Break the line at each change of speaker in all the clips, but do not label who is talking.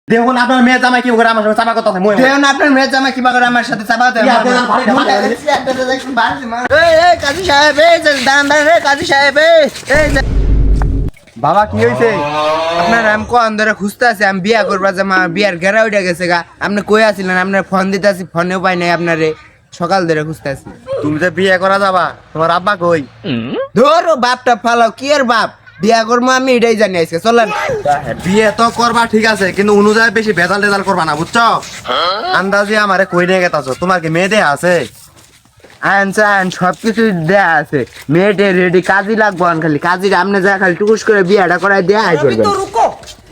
দেখুন আপনার মেয়ে জামাই কি করে আমার সাথে চাপা কথা মই
দেখুন আপনার মেয়ে জামাই কি করে আমার সাথে চাপা কথা এই কাজী সাহেব এই দাঁড়ান দাঁড়ান রে কাজী সাহেব এই
বাবা কি হইছে
আপনার আমি কোন ধরে খুঁজতে আছি আমি বিয়া করবা যে আমার বিয়ার ঘেরা উঠে গেছে গা আপনি কই আছিলেন আপনার ফোন দিতে আছি ফোনেও পাই নাই আপনারে সকাল ধরে খুঁজতে আছি
তুমি যে বিয়ে করা যাবা তোমার আব্বা কই
ধরো বাপটা ফালাও কি এর বাপ বিয়া করবো আমি এটাই জানি আজকে চলেন
বিয়ে তো করবা ঠিক আছে কিন্তু অনুযায়ী বেশি ভেজাল টেজাল করবা না বুঝছো আন্দাজে আমারে কই নিয়ে গেতাছো তোমার কি মেয়ে দেয়া আছে
আন সবকিছু দেয়া আছে মেয়েটে রেডি কাজই লাগবো খালি কাজী আপনি যা খালি টুকুস করে বিয়াটা করাই দেয়া আই
अभी तो रुको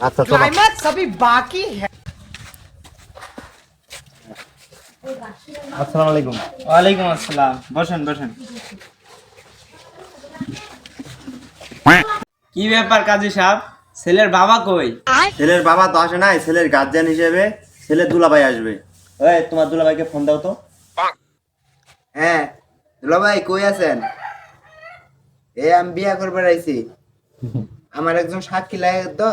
আচ্ছা চলো
क्लाइमैक्स अभी बाकी है।
আসসালামু আলাইকুম
ওয়ালাইকুম আসসালাম বসেন বসেন কি ব্যাপার কাজী সাহেব ছেলের বাবা কই
ছেলের বাবা তো আসে নাই ছেলের গার্জিয়ান হিসেবে ছেলের দুলাভাই আসবে এই তোমার দুলাভাইকে ফোন দাও তো
হ্যাঁ দুলা ভাই কই আছেন এ আমি বিয়া করবার আইছি আমার একজন সাক্ষী লাগে তো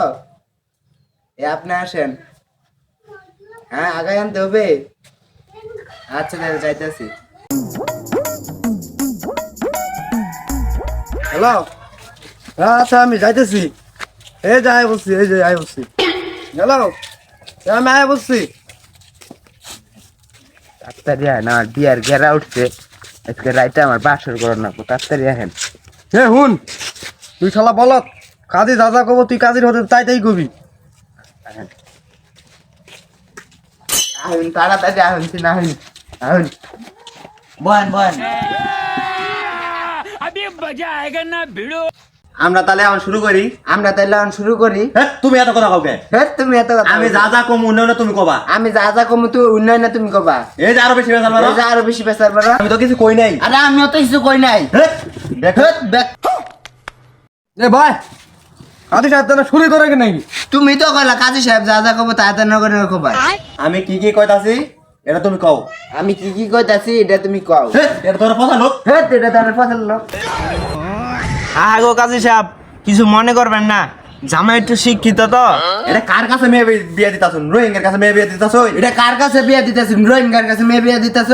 এ আপনি আসেন হ্যাঁ আগে আনতে হবে আচ্ছা তাহলে যাইতেছি
হ্যালো আচ্ছা আমি যাইতেছি এই যে আয় বসছি এই যে আয় বসছি হ্যালো আমি আয় বসছি
তাড়াতাড়ি আয় না বিয়ার ঘেরা উঠছে আজকে রাইতে আমার বাসর করো না তাড়াতাড়ি আহেন
হে হুন তুই শালা বলত কাজী যা যা কব তুই কাজীর হতে তাই তাই কবি
আহেন তাড়াতাড়ি আহেন তুই না আহেন আহেন
বলেন বলেন
আমরা তাহলে এখন শুরু করি
আমরা তাহলে এখন শুরু করি
তুমি এত কথা কাউকে
হ্যাঁ তুমি এত কথা
আমি যা যা কম উন্নয়ন তুমি কবা
আমি যা যা কমু তুই উন্নয়ন তুমি কবা
এই যে আরো বেশি বেজাল মারো
এই যে আরো বেশি পেশার বাড়া
আমি তো কিছু কই নাই
আরে আমিও তো কিছু কই নাই
দেখো এ ভাই কাজী সাহেব তাহলে শুরু করে কি নাকি
তুমি তো কইলা কাজী সাহেব যা যা কব তাই তাই নগর কবা
আমি কি কি কইতাছি এটা তুমি কও
আমি কি কি কইতাছি এটা তুমি কও
এটা তোর কথা লোক
হ্যাঁ এটা তো আমার পছন্দ লোক
গো কাজী সাহেব কিছু মনে করবেন না জামাই একটু শিক্ষিত তো
এটা কার কাছে মেয়ে বিয়ে দিতাছুন রোহিঙ্গার কাছে মেয়ে বিয়ে দিতাছ
এটা কার কাছে বিয়া দিতেছিস রোহিঙ্গার কাছে মেয়ে বিয়া দিতেছ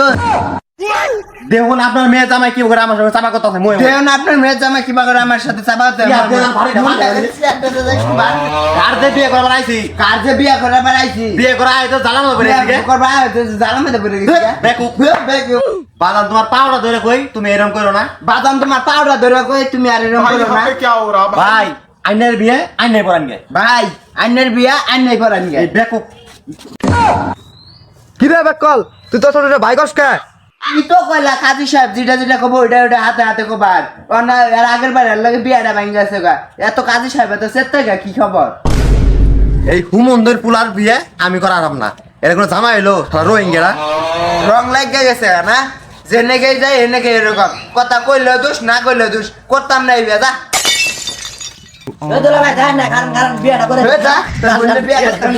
দেখুন আপনার মেয়ে জামাই কি করে আমার সঙ্গে চাপা কথা আছে মই
দেখুন আপনার মেয়ে জামা কিবা করে আমার সাথে চাপা হতে
কার যে বিয়ে করবার আইছি
কার যে বিয়া করে বেড়াইছি
বিয়ে করা আই তো জানানো করে এদিকে
করবা জালাম মধ্যে পড়ে গেছি
বেকুব বাদাম তোমার পাওটা ধরে কই তুমি এরকম করো না
বাদাম তোমার পাউডার ধরে কই তুমি আর এরকম করো না
ভাই আইনের বিয়ে আইনের পরান গে
ভাই আইনের বিয়া আইনাই করান গে
এই বেকুব কি রে বেকল তুই তো ছোট ভাই কস কে
আমি তো কইলা কাজী সাহেব যেটা যেটা কব ওইটা ওইটা হাতে হাতে কবার অন্য এর আগের বার এর লাগে বিয়াটা ভাঙ গেছে গা এত কাজী সাহেব এত সেতে গা কি খবর
এই হুমন্দর পুলার বিয়ে আমি করারাম না এর কোনো জামা এলো রোহিঙ্গারা
রং লাগে গেছে না জেনে গে যায় এনে গে এরকম কথা কইলে দোষ না কইলে দোষ করতাম না এই বিয়া যা বিয়াটা করে বিয়া করতাম